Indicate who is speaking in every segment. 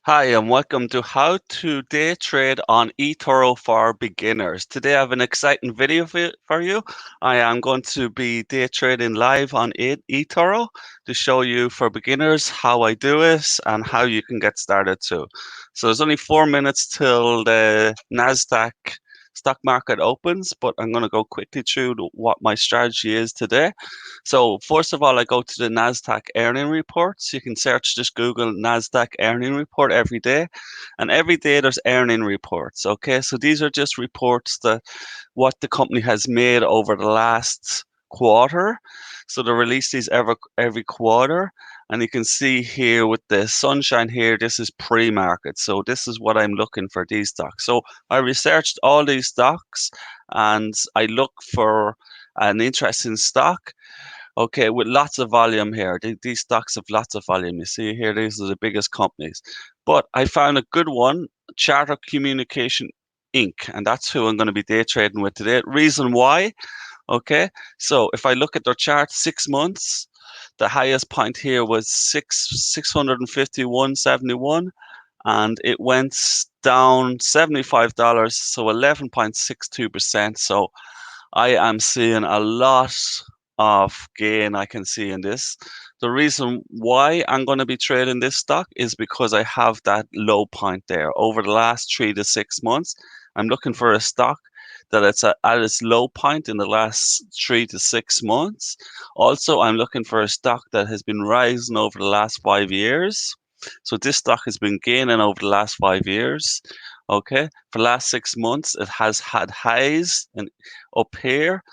Speaker 1: Hi, and welcome to How to Day Trade on eToro for Beginners. Today I have an exciting video for you. I am going to be day trading live on eToro to show you for beginners how I do it and how you can get started too. So there's only 4 minutes till the NASDAQ stock market opens, but I'm going to go quickly through what my strategy is today. So first of all, I go to the NASDAQ earning reports. You can search, just Google NASDAQ earning report every day. And every day there's earning reports. Okay, so these are just reports that what the company has made over the last quarter. So they release these every quarter. And you can see here with the sunshine here, this is pre-market. So this is what I'm looking for, these stocks. So I researched all these stocks and I look for an interesting stock. Okay, with lots of volume here. These stocks have lots of volume. You see here, these are the biggest companies. But I found a good one, Charter Communication Inc., and that's who I'm going to be day trading with today. Reason why? Okay, so if I look at their chart, 6 months, the highest point here was 651.71, and it went down $75, so 11.62%. So I am seeing a lot of gain I can see in this. The reason why I'm going to be trading this stock is because I have that low point there over the last 3 to 6 months. I'm looking for a stock that it's at its low point in the last 3 to 6 months. Also, I'm looking for a stock that has been rising over the last 5 years. So this stock has been gaining over the last 5 years. Okay, for the last 6 months, it has had highs and up here.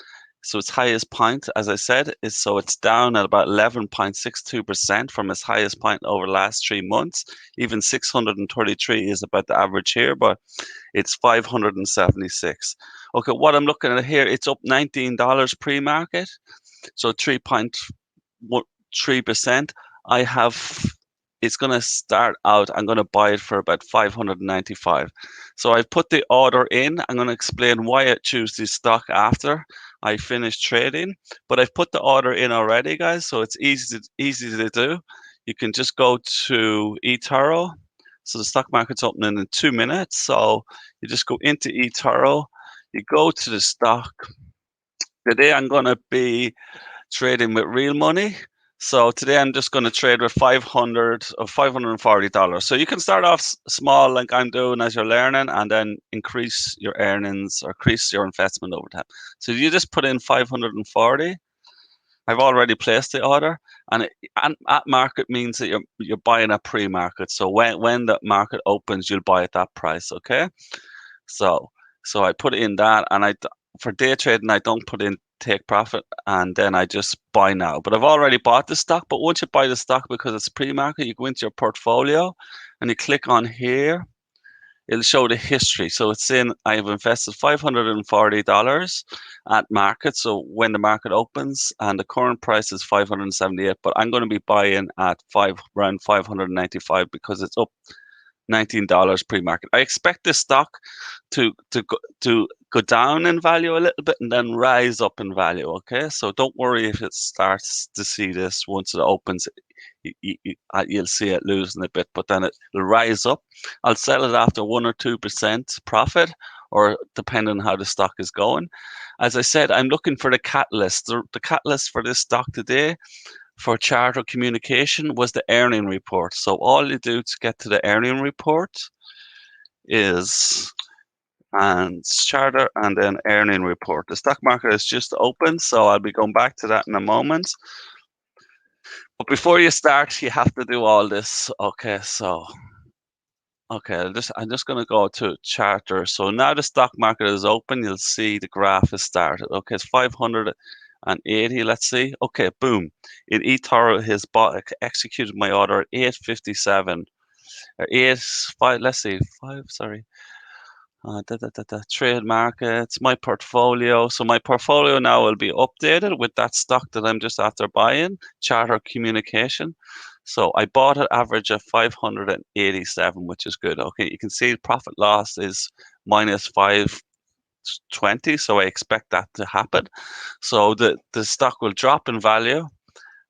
Speaker 1: So its highest point, as I said, is so it's down at about 11.62% from its highest point over the last 3 months. Even 633 is about the average here, but it's 576. Okay, what I'm looking at here, it's up $19 pre-market, so 3.3%. I have it's going to start out, I'm going to buy it for about 595. So I've put the order in. I'm going to explain why I choose this stock after I finish trading. But I've put the order in already, guys, so it's easy to do. You can just go to eToro. So the stock market's opening in 2 minutes. So you just go into eToro, you go to the stock. Today I'm going to be trading with real money. So today I'm just going to trade with 500 or $540. So you can start off small like I'm doing as you're learning and then increase your earnings or increase your investment over time. So you just put in 540. I've already placed the order, and at market means that you're buying at pre-market. So when the market opens, you'll buy at that price, okay? So so I put in that, and for day trading I don't put in take profit, and then I just buy now. But I've already bought the stock. But once you buy the stock, because it's pre-market, you go into your portfolio and you click on here. It'll show the history. So it's saying I have invested $540 at market. So when the market opens, and the current price is 578, but I'm going to be buying at around 595 because it's up $19 pre-market. I expect this stock to go down in value a little bit and then rise up in value. Okay, so don't worry if it starts to see this once it opens. You'll see it losing a bit, but then it'll rise up. I'll sell it after 1 or 2% profit, or depending on how the stock is going. As I said, I'm looking for the catalyst. The catalyst for this stock today for Charter Communication was the earning report. So all you do to get to the earning report is and Charter and then earning report. The stock market is just open, so I'll be going back to that in a moment. But before you start, you have to do all this. Okay, so I'm just going to go to Charter. So now the stock market is open. You'll see the graph has started. Okay, it's 580. Let's see. Okay, boom. In eToro, has executed my order at 857 or 85. Let's see, five. Sorry. Trade markets, my portfolio. So my portfolio now will be updated with that stock that I'm just after buying, Charter Communication. So I bought an average of 587, which is good. Okay, you can see profit loss is minus 520. So I expect that to happen. So the stock will drop in value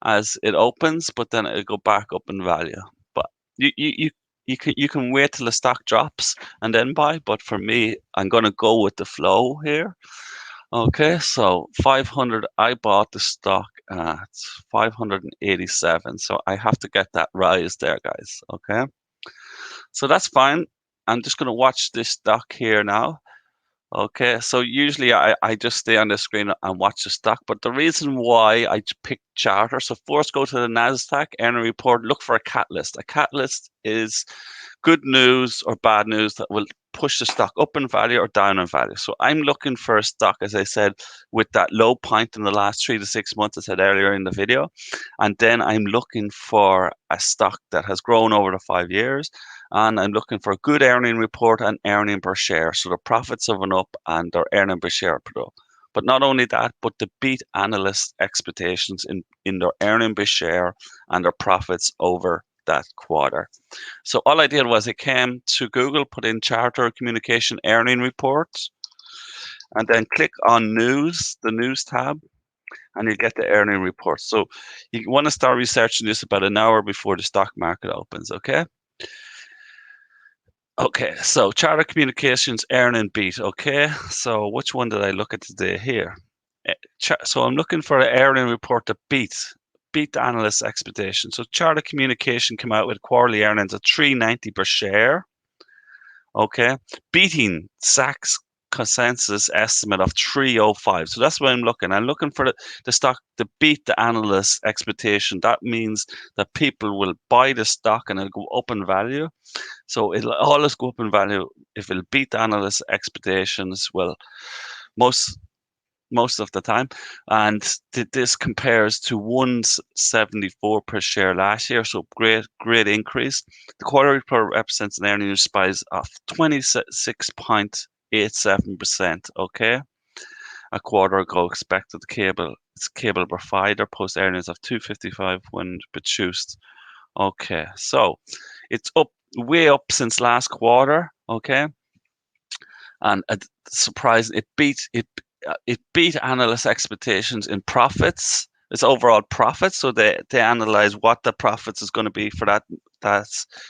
Speaker 1: as it opens, but then it'll go back up in value. But you you can wait till the stock drops and then buy, but for me, I'm gonna go with the flow here. Okay, so 500, I bought the stock at 587, so I have to get that rise there, guys. Okay, so that's fine. I'm just gonna watch this stock here now. Okay, so usually I just stay on the screen and watch the stock, but the reason why I picked Charter, so first go to the NASDAQ earning report, look for a catalyst. A catalyst is good news or bad news that will push the stock up in value or down in value. So I'm looking for a stock, as I said, with that low point in the last 3 to 6 months, I said earlier in the video. And then I'm looking for a stock that has grown over the 5 years. And I'm looking for a good earning report and earning per share. So the profits have gone up and their earning per share put up. But not only that, but to beat analyst expectations in their earning per share and their profits over that quarter. So all I did was I came to Google, put in Charter Communication Earning Reports, and then click on News, the News tab, and you get the earning reports. So you want to start researching this about an hour before the stock market opens, okay? Okay, so Charter Communications earning beat, okay? So which one did I look at today here? So I'm looking for an earning report to beat the analyst expectations. So Charter Communication came out with quarterly earnings of 390 per share. Okay, beating Sachs consensus estimate of 305. So that's what I'm looking. I'm looking for the stock to beat the analyst expectation. That means that people will buy the stock and it'll go up in value. So it'll always go up in value if it'll beat the analyst expectations. Well, most most of the time. And this compares to 174 per share last year. So great increase. The quarter report represents an earnings rise of 26.87%. Okay. A quarter ago, expected cable provider post earnings of 255 when produced. Okay. So it's up way up since last quarter. Okay, and surprise, it beat analyst expectations in profits. It's overall profits, so they analyze what the profits is going to be for that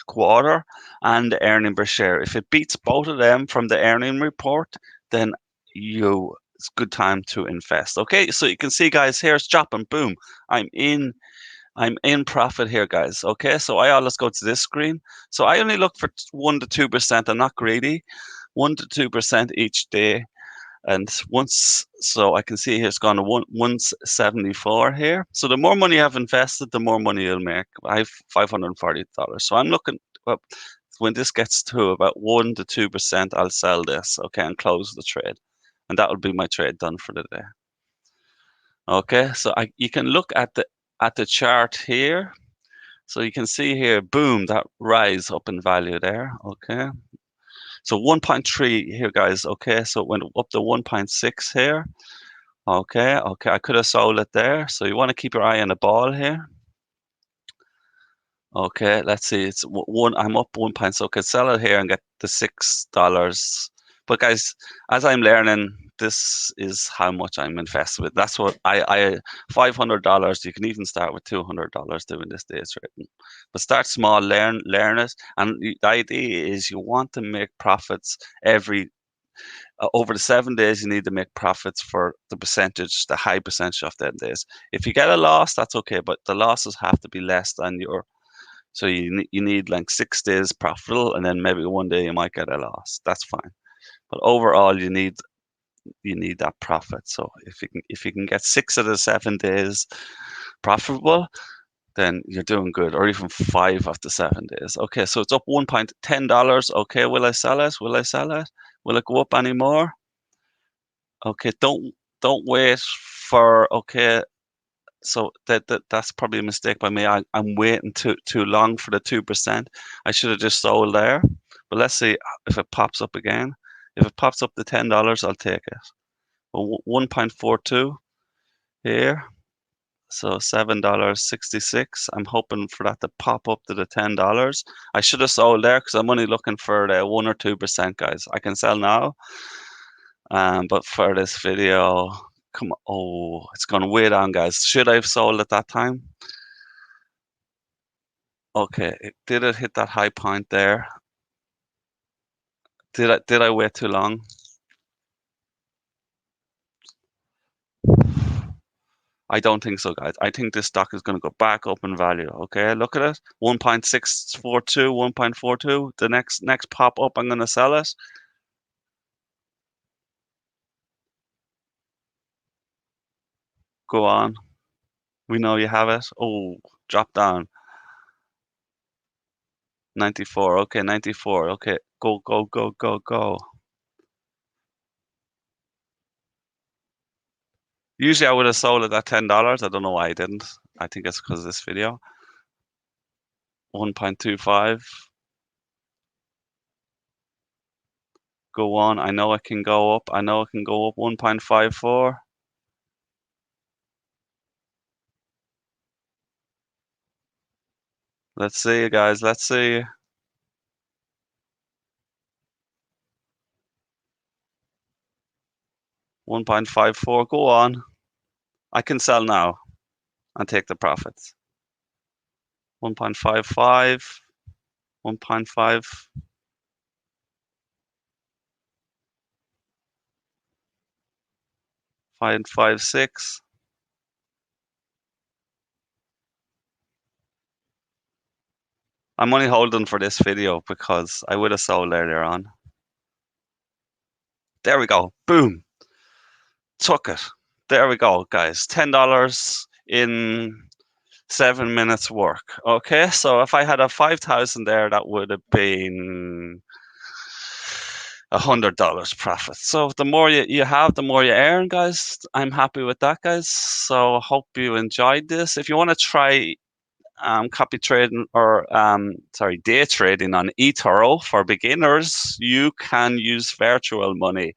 Speaker 1: quarter and the earning per share. If it beats both of them from the earning report, then it's good time to invest. Okay, so you can see, guys, here's dropping, boom. I'm in I'm in profit here, guys. Okay, so I always go to this screen. So I only look for 1 to 2%. I'm not greedy. 1 to 2% each day. And so I can see here it's gone to 174 here. So the more money I've invested, the more money you'll make. I have $540. So I'm looking, well, when this gets to about 1 to 2%, I'll sell this, okay, and close the trade. And that will be my trade done for the day. Okay, so you can look at the chart here. So you can see here, boom, that rise up in value there. Okay. So 1.3 here, guys. Okay. So it went up to 1.6 here. Okay. Okay. I could have sold it there. So you want to keep your eye on the ball here. Okay. Let's see. It's one. I'm up 1 point. So I could sell it here and get the $6. But guys, as I'm learning, this is how much I'm invested with. That's what I $500. You can even start with $200 doing this day trading. But start small, learn it. And the idea is you want to make profits over the 7 days. You need to make profits for the high percentage of 10 days. If you get a loss, that's okay, but the losses have to be less than your. So you need like 6 days profitable, and then maybe one day you might get a loss. That's fine. But overall, you need that profit. So if you can get 6 of the 7 days profitable, then you're doing good, or even 5 of the 7 days. Okay, so it's up $1.10. Okay, will I sell it? Will I sell it? Will it go up anymore? Okay, don't wait for okay. So that's probably a mistake by me. I'm waiting too long for the 2%. I should have just sold there. But let's see if it pops up again. If it pops up to $10, I'll take it. Well, 1.42 here. So $7.66. I'm hoping for that to pop up to the $10. I should have sold there because I'm only looking for the 1 or 2%, guys. I can sell now. But for this video, come on. Oh, it's gone way down, guys. Should I have sold at that time? Okay, did it hit that high point there? Did I wait too long? I don't think so, guys. I think this stock is going to go back up in value. Okay, look at it. 1.642, 1.42. The next pop up, I'm going to sell it. Go on. We know you have it. Oh, drop down. 94. Okay, 94. Okay, go, go, go, go, go. Usually I would have sold it at $10. I don't know why I didn't. I think it's because of this video. 1.25. Go on. I know it can go up. I know it can go up 1.54. Let's see, guys. Let's see. 1.54. Go on. I can sell now and take the profits. 1.55. 1.5. 5.56. I'm only holding for this video because I would have sold earlier on. There we go. Boom. Took it. There we go, guys. $10 in 7 minutes work. Okay, so if I had a 5,000 there, that would have been $100 profit. So the more you have, the more you earn, guys. I'm happy with that, guys. So I hope you enjoyed this. If you want to try copy trading or sorry, day trading on eToro for beginners, you can use virtual money.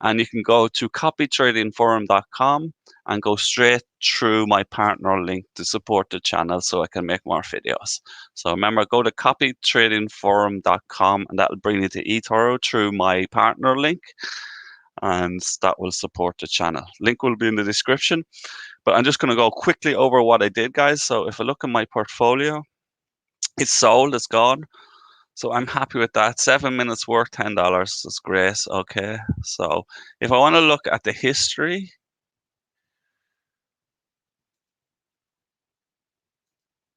Speaker 1: And you can go to copytradingforum.com and go straight through my partner link to support the channel so I can make more videos. So remember, go to copytradingforum.com and that'll bring you to eToro through my partner link, and that will support the channel. Link will be in the description. But I'm just going to go quickly over what I did, guys. So if I look at my portfolio, it's sold, it's gone. So I'm happy with that. 7 minutes worth, $10. That's great. Okay. So if I want to look at the history,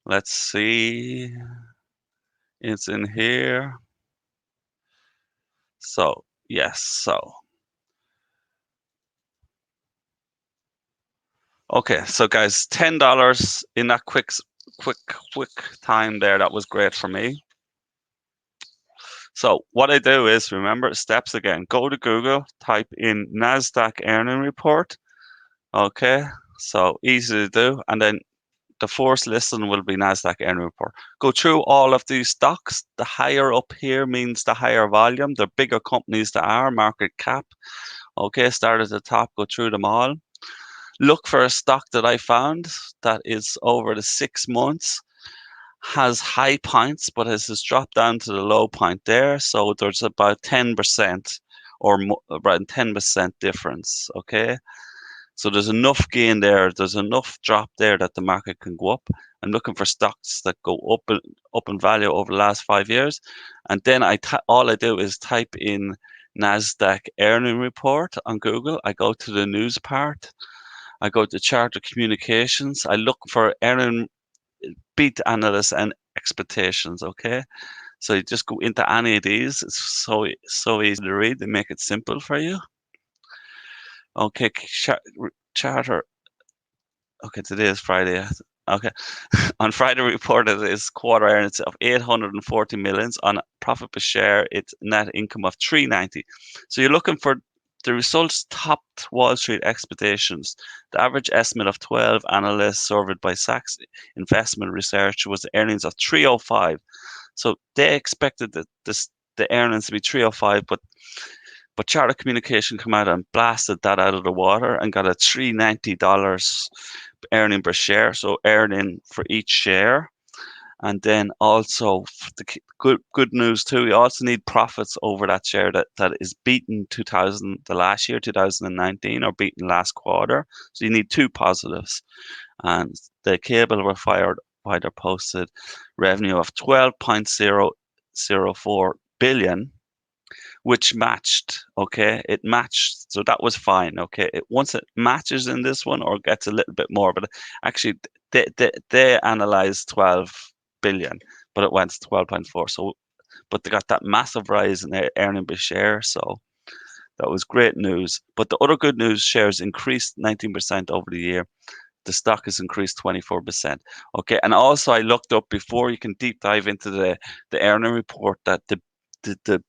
Speaker 1: let's see. It's in here. So yes. So okay. So guys, $10 in that quick, quick time there. That was great for me. So what I do is, remember steps again. Go to Google, type in NASDAQ earning report. Okay. So easy to do, and then the first listen will be NASDAQ earning report. Go through all of these stocks. The higher up here means the higher volume. The bigger companies that are market cap. Okay, start at the top, go through them all. Look for a stock that I found that is over the 6 months, has high points, but has just dropped down to the low point there. So there's about 10% or around 10% difference. Okay. So there's enough gain there. There's enough drop there that the market can go up. I'm looking for stocks that go up in value over the last 5 years, and then all I do is type in Nasdaq earning report on Google. I go to the news part. I go to Charter Communications. I look for earning beat analysts and expectations. Okay, so you just go into any of these. It's so easy to read. They make it simple for you. Okay, Charter. Okay, today is Friday. Okay. On Friday reported its quarter earnings of 840 millions. On profit per share, its net income of 390. So you're looking for the results topped Wall Street expectations. The average estimate of 12 analysts surveyed by Sachs Investment Research was earnings of 305. So they expected the earnings to be 305, but Charter Communication come out and blasted that out of the water and got a $390 earning per share. So earning for each share. And then also the good news too, you also need profits over that share that is beaten the last year, 2019, or beaten last quarter. So you need two positives. And the cable were fired provider posted revenue of 12.004 billion, which matched. Okay, it matched, so that was fine. Okay, once it matches in this one or gets a little bit more, but actually they analyzed 12 billion, but it went to 12.4. So, but they got that massive rise in their earning per share. So that was great news. But the other good news, shares increased 19% over the year. The stock has increased 24%. Okay, and also I looked up before you can deep dive into the earning report that the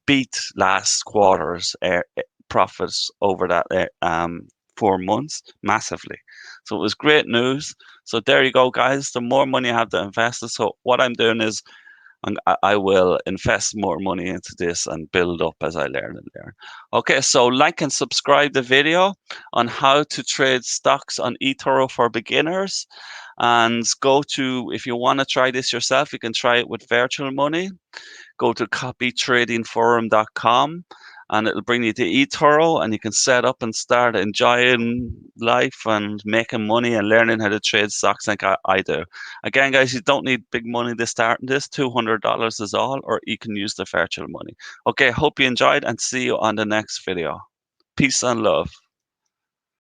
Speaker 1: beat last quarter's profits over that 4 months massively. So it was great news. So there you go, guys. The more money I have to invest. So what I'm doing is I will invest more money into this and build up as I learn and learn. Okay, so like and subscribe the video on how to trade stocks on eToro for beginners. And go to, if you want to try this yourself, you can try it with virtual money. Go to copytradingforum.com and it'll bring you to eToro and you can set up and start enjoying life and making money and learning how to trade stocks like I do. Again, guys, you don't need big money to start in this. $200 is all, or you can use the virtual money. Okay, hope you enjoyed and see you on the next video. Peace and love.